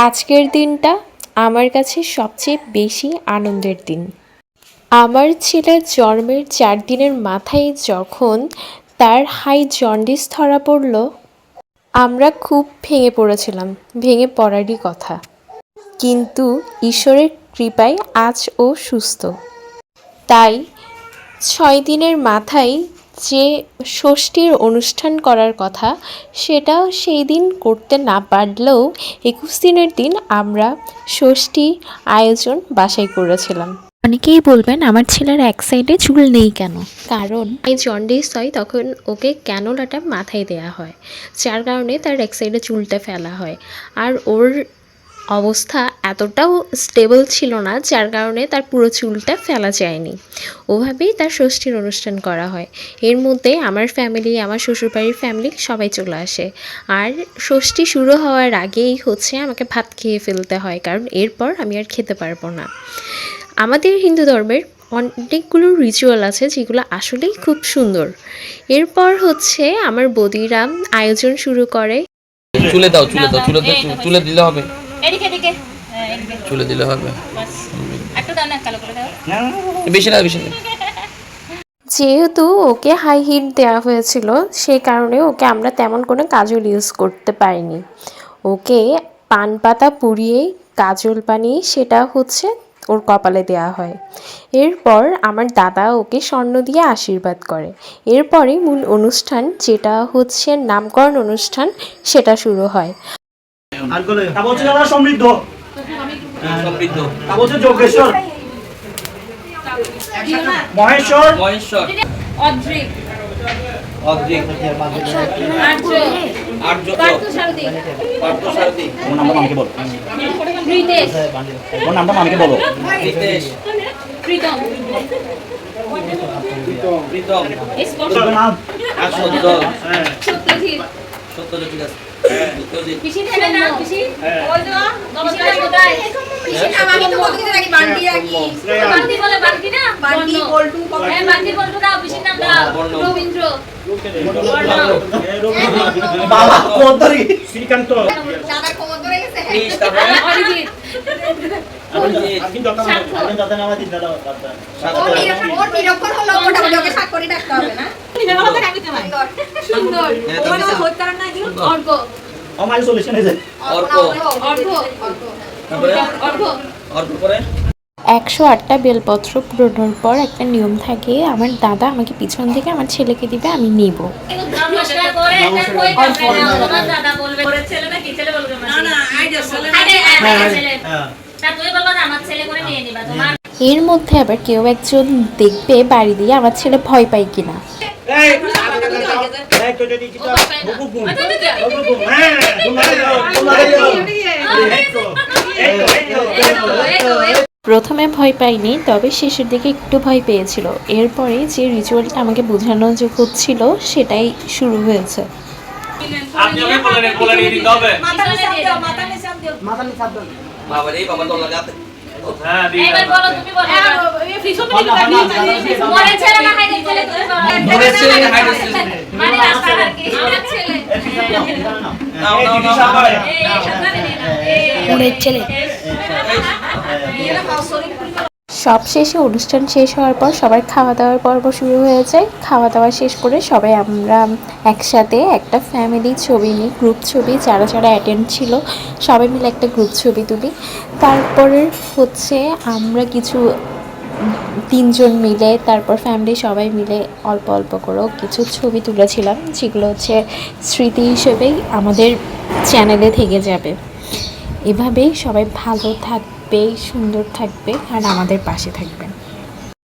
আজকের দিনটা আমার কাছে সবচেয়ে বেশি আনন্দের দিন। আমার ছেলের জন্মের 4 দিনের মাথায় যখন তার হাই জন্ডিস ধরা পড়ল, আমরা খুব ভেঙে পড়েছিলাম। ভেঙে পড়ারই কথা, কিন্তু ঈশ্বরের কৃপায় আজ ও সুস্থ। তাই 6 দিনের মাথায় যে ষষ্ঠীর অনুষ্ঠান করার কথা, সেটা সেই দিন করতে না পারলেও 21 দিনের দিন আমরা ষষ্ঠী আয়োজন বাসায় করেছিলাম। অনেকেই বলবেন আমার ছেলের এক সাইডে চুল নেই কেন? কারণ এই জন্ডিস হয় তখন ওকে ক্যানোলাটা মাথায় দেয়া হয়, যার কারণে তার এক সাইডে চুলটা ফেলা হয়। আর ওর অবস্থা এতটাও স্টেবল ছিল না, যার কারণে তার পুরো চুলটা ফেলা যায়নি। ওভাবেই তার ষষ্ঠীর অনুষ্ঠান করা হয়। এর মধ্যে আমার ফ্যামিলি, আমার শ্বশুরবাড়ির ফ্যামিলি সবাই চলে আসে। আর ষষ্ঠী শুরু হওয়ার আগেই আমাকে ভাত খেয়ে ফেলতে হয়, কারণ এরপর আমি আর খেতে পারবো না। আমাদের হিন্দু ধর্মের অনেকগুলো রিচুয়াল আছে যেগুলো আসলেই খুব সুন্দর। এরপর আমার বৌদিরা আয়োজন শুরু করে। চুলে দাও, চুলে দাও, চুলে দিলে হবে, চুলে দিলে হবে, বেশি না, বেশি না। যেহেতু ওকে হাই হিট দেওয়া হয়েছিল, সেই কারণে ওকে আমরা তেমন কোনো কাজল ইউজ করতে পারিনি। ওকে পান পাতা পুড়িয়ে কাজল বানিয়ে সেটা ওর কপালে দেওয়া হয়। এরপর আমার দাদা ওকে স্বর্ণ দিয়ে আশীর্বাদ করে। এরপরে মূল অনুষ্ঠান, যেটা নামকরণ অনুষ্ঠান, সেটা শুরু হয়। সমৃদ্ধ যোগেশ্বর, মহেশ্বর, অদ্রিক, অদ্রিক, আর্য, পার্থসারথী, ওর নামটা মামকে বলো। প্রীতেশ, ওর নামটা মামকে বলো। প্রীতেশ, প্রীতম, প্রীতম, নাম সত্যজিৎ, সত্যজিৎ, সত্যজিৎ, ঠিক আছে। পিসি ছেলে না, পিসি বল দাও, নমস্কার কোথায়? পিসি নাম আমি তো বলতে রাখি, বান্টি রাখি, বান্টি বলে, বান্টি না, বান্টি বল্টু, হ্যাঁ বান্টি বল্টু দাও, পিসির নাম দাও, রবীন্দ্র, বাবা কোদরি, শ্রীকান্ত, দাদা খবর ধরে গেছে, অরিজিৎ, কিন্তু আপনি দাদা নাম দিন দাদা, ওর নিরক্ষর হলো, মোটামুটি ওকে স্বাক্ষরই রাখতে হবে না? সুন্দর, ওরা হত্যা না দিও, অর্ক, আমার সলিউশন আছে, অর্ক, অর্ক, তারপরে অর্ক পরে 108টা বেলপত্র পুরোনোর পর একটা নিয়ম থাকে, আমার দাদা আমাকে পিছন থেকে আমার ছেলেকে দিবে, আমি নিব। নমস্কার করে এটা কই করবে না, তোমার দাদা বলবে করে ছেলে নাকি ছেলে বলবে না, না আইডা ছেলে, হ্যাঁ তা তুই বলবা আমার ছেলে করে নিয়ে নিবা তোমার। এর মধ্যে আবার কেউ একজন দেখবে বাড়ি দিয়ে আমার ছেলে ভয় পায় কিনা। প্রথমে ভয় পাইনি, তবে শেষের দিকে একটু ভয় পেয়েছিল। এরপরে যে রিচুয়ালটা আমাকে বোঝানো হচ্ছিল, সেটাই শুরু হয়েছে। এবার বলো, তুমি বলো, মরে ছেলে না হাইডে ছেলে, তুমি বলো, মরে ছেলে না হাইডে ছেলে, মানে রাস্তা আর কি আমার ছেলে, নাও নাও নাও, এই সামনে না, মরে ছেলে। সব শেষে অনুষ্ঠান শেষ হওয়ার পর সবার খাওয়া দাওয়ার পর্ব শুরু হয়ে যায়। খাওয়া দাওয়া শেষ করে সবাই আমরা একসাথে একটা ফ্যামিলি ছবি নিই, গ্রুপ ছবি, যারা যারা অ্যাটেন্ড ছিল সবাই মিলে একটা গ্রুপ ছবি তুলি। তারপরে আমরা কিছু 3 জন মিলে, তারপর ফ্যামিলি সবাই মিলে অল্প অল্প করেও কিছু ছবি তুলেছিলাম, যেগুলো স্মৃতি হিসেবেই আমাদের চ্যানেলে থেকে যাবে। এভাবেই সবাই ভালো থাকবে, সুন্দর থাকবে, আর আমাদের পাশে থাকবেন।